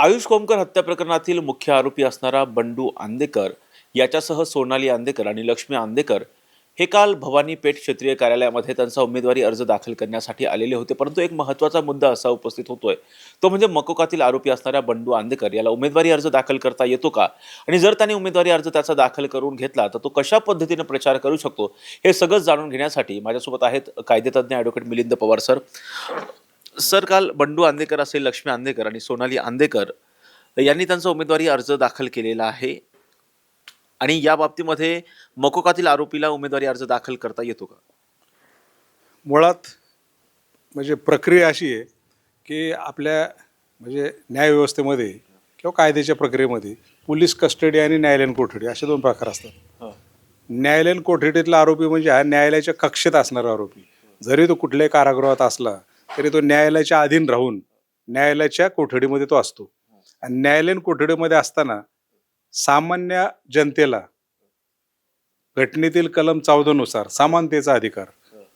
आयुष कोमकर हत्या प्रकरणातील मुख्य आरोपी असणारा बंडू आंदेकर याच्यासह सोनाली आंदेकर आणि लक्ष्मी आंदेकर हे काल भवानी पेठ क्षेत्रीय कार्यालयामध्ये त्यांचा उमेदवारी अर्ज दाखल करण्यासाठी आलेले होते. परंतु एक महत्त्वाचा मुद्दा असा उपस्थित होतोय, तो म्हणजे मकोकातील आरोपी असणाऱ्या बंडू आंदेकर याला उमेदवारी अर्ज दाखल करता येतो का, आणि जर त्याने उमेदवारी अर्ज त्याचा दाखल करून घेतला तर तो कशा पद्धतीने प्रचार करू शकतो, हे सगळं जाणून घेण्यासाठी माझ्यासोबत आहेत कायदेतज्ञ advocate Milind Pawar sir. Sir, काल बंडू आंदेकर असेल, लक्ष्मी आंदेकर आणि सोनाली आंदेकर यांनी त्यांचा उमेदवारी अर्ज दाखल केलेला आहे, आणि या बाबतीमध्ये मकोकातील आरोपीला उमेदवारी अर्ज दाखल करता येतो का? मुळात म्हणजे प्रक्रिया अशी आहे की आपल्या न्यायव्यवस्थेमध्ये किंवा कायद्याच्या प्रक्रियेमध्ये पोलीस कस्टडी आणि न्यायालयीन कोठडी असे दोन प्रकार असतात. न्यायालयीन कोठडीतला आरोपी म्हणजे हा न्यायालयाच्या कक्षेत असणारा आरोपी. जरी तो कुठल्याही कारागृहात असला तरी तो न्यायालयाच्या अधीन राहून न्यायालयाच्या कोठडीमध्ये तो असतो. आणि न्यायालयीन कोठडीमध्ये असताना सामान्य जनतेला घटनेतील कलम 14 नुसार समानतेचा अधिकार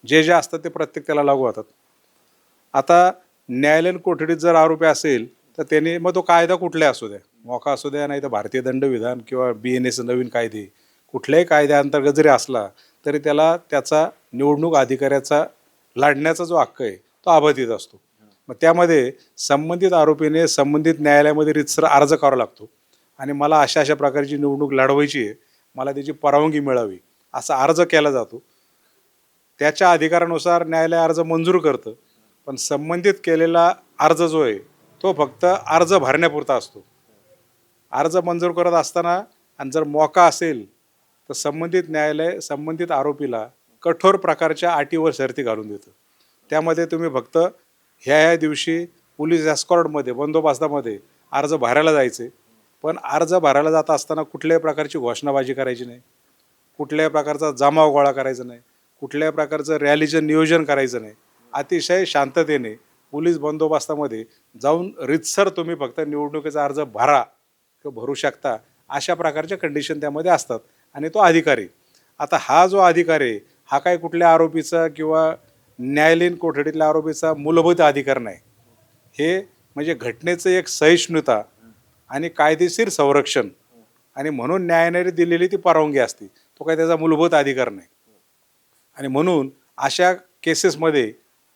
जे जे असतात ते प्रत्येक त्याला लागू होतात. आता न्यायालयीन कोठडीत जर आरोपी असेल तर त्याने मग तो कायदा कुठलाही असू द्या, मोका असू द्या, नाही तर भारतीय दंडविधान किंवा BNS नवीन कायदे, कुठल्याही कायद्याअंतर्गत जरी असला तरी त्याला त्याचा निवडणूक अधिकाऱ्याचा लाडण्याचा जो हक्क आहे तो अबाधित असतो. मग त्यामध्ये संबंधित आरोपीने संबंधित न्यायालयामध्ये रीतसर अर्ज करावा लागतो आणि मला अशा अशा प्रकारची निवडणूक लढवायची आहे, मला त्याची परवानगी मिळावी असा अर्ज केला जातो. त्याच्या अधिकारानुसार न्यायालय अर्ज मंजूर करतं, पण संबंधित केलेला अर्ज जो आहे तो फक्त अर्ज भरण्यापुरता असतो. अर्ज मंजूर करत असताना आणि जर मौका असेल तर संबंधित न्यायालय संबंधित आरोपीला कठोर प्रकारच्या अटी व शर्ती घालून देतं. त्यामध्ये तुम्ही फक्त ह्या दिवशी पोलीस एस्कॉर्टमध्ये बंदोबस्तामध्ये अर्ज भरायला जायचे, पण अर्ज भरायला जात असताना कुठल्याही प्रकारची घोषणाबाजी करायची नाही, कुठल्याही प्रकारचा जमाव गोळा करायचा नाही, कुठल्याही प्रकारचं रॅलीचं नियोजन करायचं नाही. अतिशय शांततेने पोलीस बंदोबस्तामध्ये जाऊन रीतसर तुम्ही फक्त निवडणुकीचा अर्ज भरा किंवा भरू शकता अशा प्रकारच्या कंडिशन त्यामध्ये असतात. आणि तो अधिकारी, आता हा जो अधिकारी आहे हा काय कुठल्या आरोपीचा किंवा न्यायालयीन कोठडीतल्या आरोपीचा मूलभूत अधिकार नाही. हे म्हणजे घटनेचं एक सहिष्णुता आणि कायदेशीर संरक्षण, आणि म्हणून न्यायालयाने दिलेली ती परवानगी असते, तो काही त्याचा मूलभूत अधिकार नाही. आणि म्हणून अशा केसेसमध्ये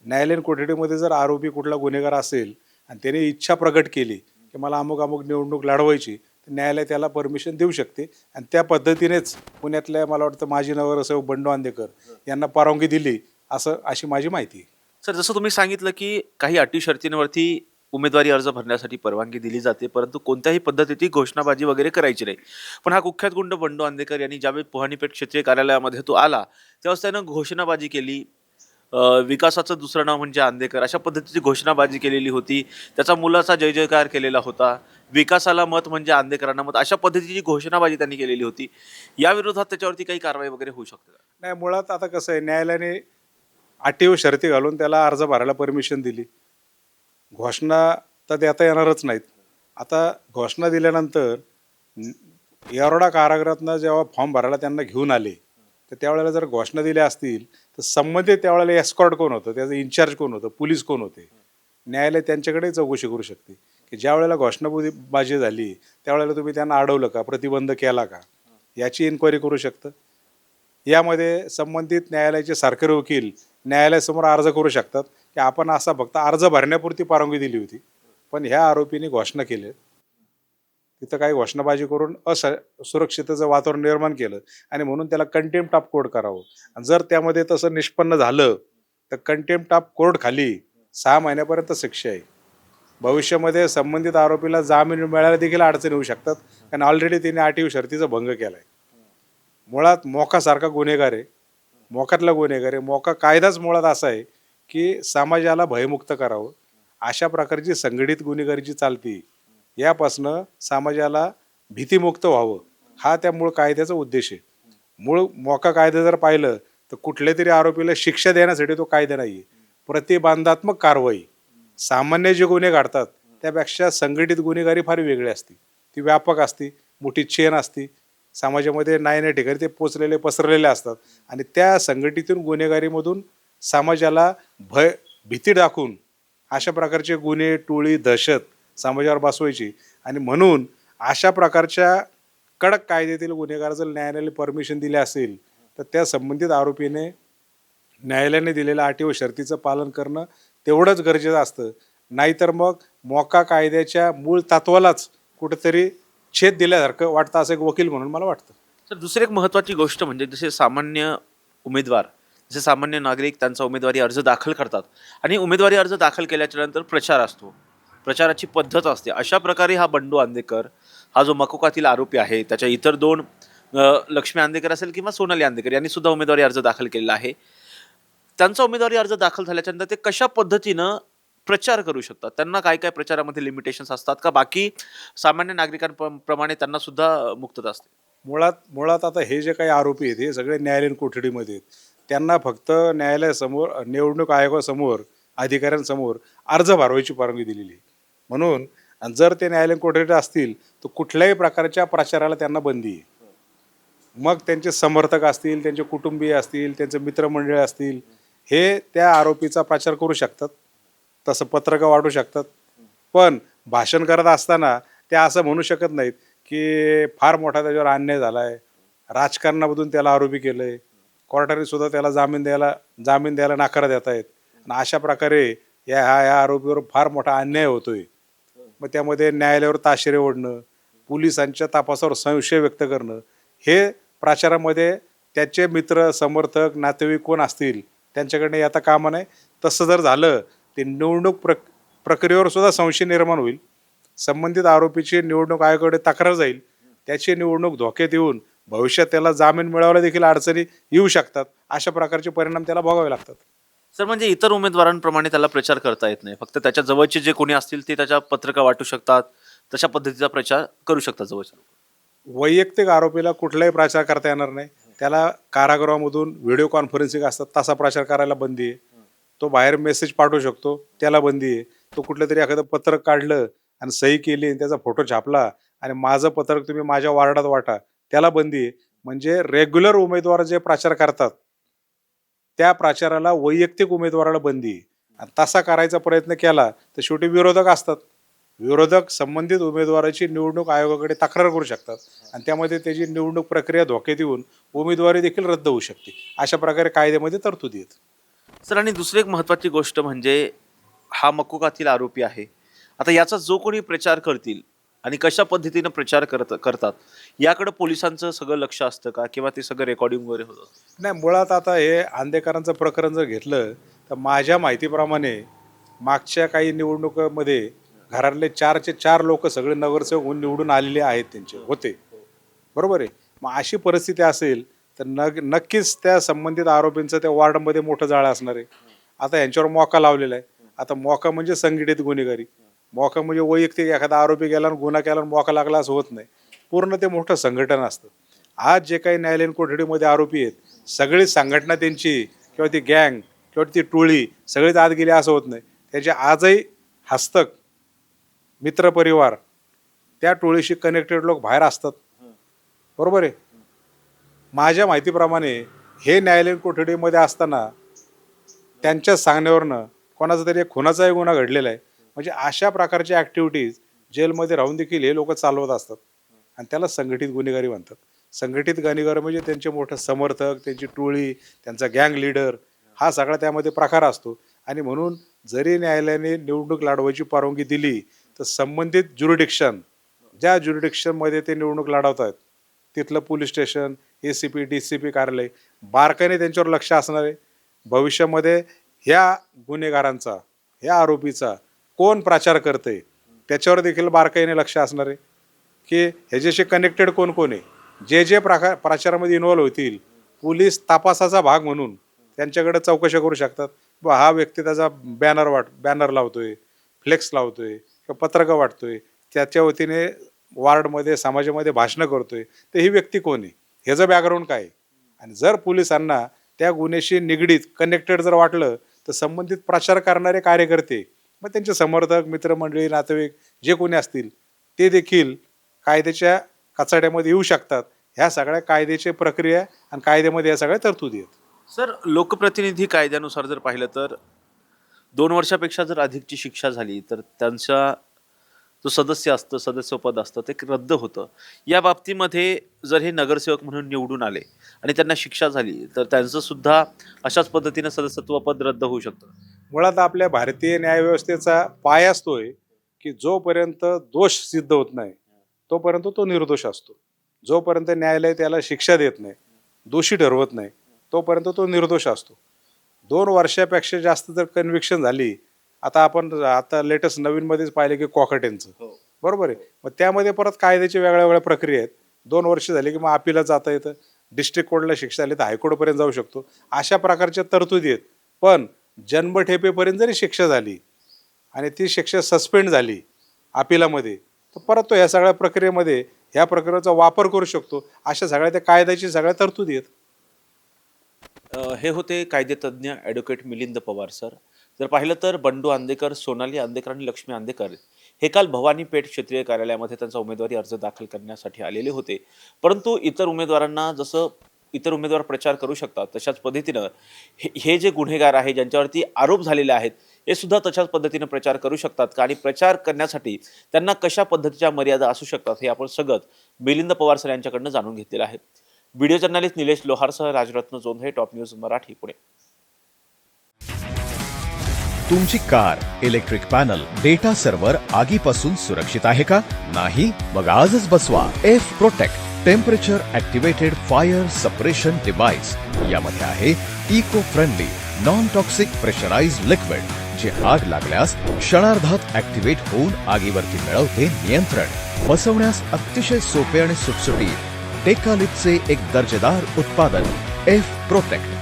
न्यायालयीन कोठडीमध्ये जर आरोपी कुठला गुन्हेगार असेल आणि त्याने इच्छा प्रकट केली की मला अमुक अमुक निवडणूक लढवायची, तर न्यायालय त्याला परमिशन देऊ शकते. आणि त्या पद्धतीनेच पुण्यातल्या मला वाटतं माजी नगरसेवक बंडू आंदेकर यांना परवानगी दिली अशी माझी माहिती आहे. सर, जसं तुम्ही सांगितलं की काही अटी शर्तींवरती उमेदवारी अर्ज भरण्यासाठी परवानगी दिली जाते, परंतु कोणत्याही पद्धतीची घोषणाबाजी वगैरे करायची नाही. पण हा कुख्यात गुंड बंडू आंदेकर यांनी ज्यावेळी भवानीपेठ क्षेत्रीय कार्यालयामध्ये तो आला तेव्हा त्यानं घोषणाबाजी केली. विकासाचं दुसरं नाव म्हणजे आंदेकर, अशा पद्धतीची घोषणाबाजी केलेली होती. त्याचा मुलाचा जय जयकार केलेला होता. विकासाला मत म्हणजे आंदेकरांना मत, अशा पद्धतीची घोषणाबाजी त्यांनी केलेली होती. या विरोधात त्याच्यावरती काही कारवाई वगैरे होऊ शकते का? नाही, मुळात आता कसं आहे, न्यायालयाने अटी व शर्ती घालून त्याला अर्ज भरायला परमिशन दिली. घोषणा तर देता येणारच नाहीत. आता घोषणा दिल्यानंतर येरवडा कारागृहातनं जेव्हा फॉर्म भरायला त्यांना घेऊन आले तर त्यावेळेला जर घोषणा दिल्या असतील तर संबंधित त्यावेळेला एस्कॉर्ट कोण होतं, त्याचं इन्चार्ज कोण होतं, पोलीस कोण होते, न्यायालय त्यांच्याकडे चौकशी करू शकते की ज्या वेळेला घोषणाबाजी झाली त्यावेळेला तुम्ही त्यांना अडवलं का, प्रतिबंध केला का, याची इन्क्वायरी करू शकतं. यामध्ये संबंधित न्यायालयाचे सरकारी वकील न्यायालयासमोर अर्ज करू शकतात की आपण असा फक्त अर्ज भरण्यापुरती परवानगी दिली होती, पण ह्या आरोपीने घोषणा केली, तिथं काही घोषणाबाजी करून सुरक्षिततेचं वातावरण निर्माण केलं आणि म्हणून त्याला कंटेम्प्ट ऑफ कोर्ट करावं. आणि जर त्यामध्ये तसं निष्पन्न झालं तर कंटेम्प्ट ऑफ कोर्ट खाली 6 महिन्यापर्यंत शिक्षा आहे. भविष्यामध्ये संबंधित आरोपीला जामीन मिळायला देखील अडचणी येऊ शकतात, कारण ऑलरेडी त्याने अटी व शर्तीचा भंग केला आहे. मुळात मोकासारखा गुन्हेगार आहे, मोकातला गुन्हेगार आहे. मोका कायदाच मुळात असा आहे की समाजाला भयमुक्त करावं. अशा प्रकारची संघटित गुन्हेगारी जी चालती यापासनं समाजाला भीतीमुक्त व्हावं, हा त्या मूळ कायद्याचा उद्देश आहे. मूळ मोका कायदा जर पाहिलं तर कुठल्या तरी आरोपीला शिक्षा देण्यासाठी तो कायदा नाही आहे, प्रतिबंधात्मक कारवाई. सामान्य जे गुन्हे घडतात त्यापेक्षा संघटित गुन्हेगारी फार वेगळी असते, ती व्यापक असते, मोठी चेन असते, समाजामध्ये नाही ठिकाणी ते पसरलेले असतात. आणि त्या संघटितून गुन्हेगारीमधून समाजाला भीती दाखवून अशा प्रकारचे गुन्हे, टोळी, दहशत समाजावर बसवायची. आणि म्हणून अशा प्रकारच्या कडक कायद्यातील गुन्हेगार जर न्यायालयाने परमिशन दिली असेल तर त्या संबंधित आरोपीने न्यायालयाने दिलेल्या अटी व शर्तीचं पालन करणं तेवढंच गरजेचं असतं. नाहीतर मग मोका कायद्याच्या मूळ तत्वालाच कुठेतरी छेद दिल्यासारखं वाटतं, असं एक वकील म्हणून मला वाटतं. तर दुसरी एक महत्त्वाची गोष्ट म्हणजे जसे सामान्य उमेदवार, जसे सामान्य नागरिक त्यांचा उमेदवारी अर्ज दाखल करतात आणि उमेदवारी अर्ज दाखल केल्याच्या नंतर प्रचार असतो, प्रचाराची पद्धत असते. अशा प्रकारे हा बंडू अंदेकर, हा जो मकोकातील आरोपी आहे, त्याच्या इतर दोन लक्ष्मी अंदेकर असेल किंवा सोनाली अंदेकर यांनी सुद्धा उमेदवारी अर्ज दाखल केलेला आहे. त्यांचा उमेदवारी अर्ज दाखल झाल्याच्यानंतर ते कशा पद्धतीनं प्रचार करू शकतात? त्यांना काय काय प्रचारामध्ये लिमिटेशन्स असतात का बाकी सामान्य नागरिकांप्रमाणे त्यांना सुद्धा मुक्तता असते? मुळात मुळात आता हे जे काही आरोपी आहेत हे सगळे न्यायालयीन कोठडीमध्ये आहेत. त्यांना फक्त न्यायालयासमोर, निवडणूक आयोगासमोर, अधिकाऱ्यांसमोर अर्ज भरवायची परवानगी दिलेली आहे. म्हणून आणि जर ते न्यायालयीन कोठडीत असतील तर कुठल्याही प्रकारच्या प्रचाराला त्यांना बंदी आहे. मग त्यांचे समर्थक असतील, त्यांचे कुटुंबीय असतील, त्यांचे मित्रमंडळी असतील, हे त्या आरोपीचा प्रचार करू शकतात, तसं पत्रकं वाटू शकतात. पण भाषण करत असताना ते असं म्हणू शकत नाहीत की फार मोठा त्याच्यावर अन्याय झाला आहे, राजकारणामधून त्याला आरोपी केलं आहे, कोर्टाने सुद्धा त्याला जामीन द्यायला नकार देत आहेत आणि अशा प्रकारे ह्या आरोपीवर फार मोठा अन्याय होतोय. मग त्यामध्ये न्यायालयावर ताशेरे ओढणं, पोलिसांच्या तपासावर संशय व्यक्त करणं, हे प्रचारामध्ये त्याचे मित्र, समर्थक, नातेवाईक कोण असतील त्यांच्याकडनं आता कामं नाही. तसं जर झालं ते निवडणूक प्रक्रियेवर सुद्धा संशय निर्माण होईल. संबंधित आरोपीची निवडणूक आयोगाकडे तक्रार जाईल. त्याची निवडणूक धोक्यात येऊन भविष्यात त्याला जामीन मिळवायला देखील अडचणी येऊ शकतात. अशा प्रकारचे परिणाम त्याला भोगावे लागतात. सर, म्हणजे इतर उमेदवारांप्रमाणे त्याला प्रचार करता येत नाही. फक्त त्याच्या जवळचे जे कोणी असतील ते त्याच्या पत्रका वाटू शकतात, तशा पद्धतीचा प्रचार करू शकतात जवळचे लोक. वैयक्तिक आरोपीला कुठलाही प्रचार करता येणार नाही. त्याला कारागृहामधून व्हिडिओ कॉन्फरन्सिंग असतात, तसा प्रचार करायला बंदी आहे. तो बाहेर मेसेज पाठवू शकतो, त्याला बंदी आहे. तो कुठलं तरी एखादं पत्रक काढलं आणि सही केली आणि त्याचा फोटो छापला आणि माझं पत्रक तुम्ही माझ्या वार्डात वाटा, त्याला बंदी आहे. म्हणजे रेग्युलर उमेदवार जे प्रचार करतात त्या प्रचाराला वैयक्तिक उमेदवाराला बंदी आहे. आणि तसा करायचा प्रयत्न केला तर शेवटी विरोधक असतात. विरोधक संबंधित उमेदवाराची निवडणूक आयोगाकडे तक्रार करू शकतात आणि त्यामध्ये त्याची निवडणूक प्रक्रिया धोक्यात येऊन उमेदवारी देखील रद्द होऊ शकते. अशा प्रकारे कायद्यामध्ये तरतुदी आहेत. सर, आणि दुसरी एक महत्त्वाची गोष्ट म्हणजे हा मकोकातील आरोपी आहे. आता याचा जो कोणी प्रचार करतील आणि कशा पद्धतीनं प्रचार करतात याकडे पोलिसांचं सगळं लक्ष असतं का, किंवा ते सगळं रेकॉर्डिंग वगैरे होतं? नाही, मुळात आता हे आंदेकरांचं प्रकरण जर घेतलं तर माझ्या माहितीप्रमाणे मागच्या काही निवडणुकीमध्ये घरातले 4चे 4 लोक सगळे नगरसेवक होऊन निवडून आलेले आहेत, त्यांचे होते. बरोबर आहे. मग अशी परिस्थिती असेल तर नक्कीच त्या संबंधित आरोपींचं त्या वॉर्डमध्ये मोठं जाळं असणार आहे. आता यांच्यावर मोका लावलेला आहे. आता मोका म्हणजे संघटित गुन्हेगारी. मोका म्हणजे वैयक्तिक एखादा आरोपी गेला आणि गुन्हा केला आणि मोका लागला असं होत नाही. पूर्ण ते मोठं संघटन असतं. आज जे काही न्यायालयीन कोठडीमध्ये आरोपी आहेत सगळी संघटना त्यांची किंवा ती गँग किंवा ती टोळी सगळीच आत गेली असं होत नाही. त्याचे आजही हस्तक मित्रपरिवार त्या टोळीशी कनेक्टेड लोक बाहेर असतात. बरोबर आहे. माझ्या माहितीप्रमाणे हे न्यायालयीन कोठडीमध्ये असताना त्यांच्या सांगण्यावरनं कोणाचा तरी एक खुनाचाही गुन्हा घडलेला आहे. म्हणजे अशा प्रकारच्या ॲक्टिव्हिटीज जेलमध्ये राहून देखील हे लोक चालवत असतात आणि त्याला संघटित गुन्हेगारी म्हणतात. संघटित गुन्हेगारी म्हणजे त्यांचे मोठे समर्थक, त्यांची टोळी, त्यांचा गँग लीडर, हा सगळा त्यामध्ये प्रकार असतो. आणि म्हणून जरी न्यायालयाने निवडणूक लढवायची परवानगी दिली तर संबंधित ज्युरिडिक्शन, ज्या ज्युरिडिक्शनमध्ये ते निवडणूक लढवतात तिथलं पोलीस स्टेशन, ACP, DCP कार्यालय बारकाईने त्यांच्यावर लक्ष असणार आहे. भविष्यामध्ये ह्या गुन्हेगारांचा, ह्या आरोपीचा कोण प्रचार करतंय त्याच्यावर देखील बारकाईने लक्ष असणार आहे की ह्याच्याशी कनेक्टेड कोण कोण आहे. जे प्रचारामध्ये इन्व्हॉल्व होतील पोलीस तपासाचा भाग म्हणून त्यांच्याकडे चौकशा करू शकतात. हा व्यक्ती त्याचा बॅनर लावतोय, फ्लेक्स लावतोय किंवा पत्रकं वाटतोय, त्याच्या वतीने वॉर्डमध्ये समाजामध्ये भाषणं करतोय, तर ही व्यक्ती कोण आहे, ह्याचं बॅकग्राऊंड काय आहे. आणि जर पोलिसांना त्या गुन्ह्याशी निगडीत कनेक्टेड जर वाटलं तर संबंधित प्रचार करणारे कार्यकर्ते, मग त्यांचे समर्थक, मित्रमंडळी, नातेवाईक जे कोणी असतील ते देखील कायद्याच्या कचाड्यामध्ये येऊ शकतात. ह्या सगळ्या कायद्याची प्रक्रिया आणि कायद्यामध्ये या सगळ्या तरतुदी आहेत. सर, लोकप्रतिनिधी कायद्यानुसार जर पाहिलं तर 2 वर्षापेक्षा जर अधिकची शिक्षा झाली तर त्यांच्या जो सदस्य असतं, सदस्यपद असतं ते रद्द होतं. या बाबतीमध्ये जर हे नगरसेवक म्हणून निवडून आले आणि त्यांना शिक्षा झाली तर त्यांचं सुद्धा अशाच पद्धतीनं सदस्यत्व पद रद्द होऊ शकतं. मुळात आपल्या भारतीय न्यायव्यवस्थेचा पायाच तो आहे की जोपर्यंत दोष सिद्ध होत नाही तोपर्यंत तो निर्दोष असतो. जोपर्यंत न्यायालय त्याला शिक्षा देत नाही, दोषी ठरवत नाही, तोपर्यंत तो निर्दोष असतो. 2 वर्षापेक्षा जास्त जर कन्व्हिक्शन झाली, आता लेटेस्ट नवीनमध्येच पाहिलं की कॉकटेंचं, बरोबर आहे. मग त्यामध्ये परत कायद्याची वेगळ्या वेगळ्या प्रक्रिया आहेत. 2 वर्ष झाली की मग अपीलला जाता येतं, डिस्ट्रिक्ट कोर्टला शिक्षा झाली तर हायकोर्टपर्यंत जाऊ शकतो. अशा प्रकारच्या तरतुदी आहेत. पण जन्मठेपेपर्यंत जरी शिक्षा झाली आणि ती शिक्षा सस्पेंड झाली अपिलामध्ये, तर परत तो ह्या सगळ्या प्रक्रियेमध्ये ह्या प्रक्रियेचा वापर करू शकतो. अशा सगळ्या त्या कायद्याची सगळ्या तरतुदी आहेत. हे होते कायदेतज्ञ ॲडव्होकेट मिलिंद पवार सर. जर पाहिलं तर बंडू आंदेकर, सोनाली आंदेकर आणि लक्ष्मी आंदेकर हे काल भवानी पेठ क्षेत्रीय कार्यालयामध्ये त्यांचा उमेदवारी अर्ज दाखल करण्यासाठी आलेले होते. परंतु इतर उमेदवारांना जसं इतर उमेदवार प्रचार करू शकतात तशाच पद्धतीनं हे जे गुन्हेगार आहे ज्यांच्यावरती आरोप झालेले आहेत हे सुद्धा तशाच पद्धतीनं प्रचार करू शकतात का, आणि प्रचार करण्यासाठी त्यांना कशा पद्धतीच्या मर्यादा असू शकतात हे आपण सगळं मिलिंद पवार सर यांच्याकडनं जाणून घेतलेलं आहे. व्हिडिओ जर्नलिस्ट निलेश लोहारसह राजरत्न जोंधळे, टॉप न्यूज मराठी, पुणे. तुमची car, electric panel, data server आगीपासून सुरक्षित आहे का? नाही? मग आजच बसवा F protect temperature activated fire suppression device. यामध्ये आहे eco friendly non toxic pressurized liquid, जे आग लागल्यास क्षणार्धात ऍक्टिव्हेट होऊन आगीवरती मिळवते नियंत्रण. बसवण्यास अतिशय सोपे आणि सुटसुटीत टेकालिपचे एक दर्जेदार उत्पादन एफ प्रोटेक्ट.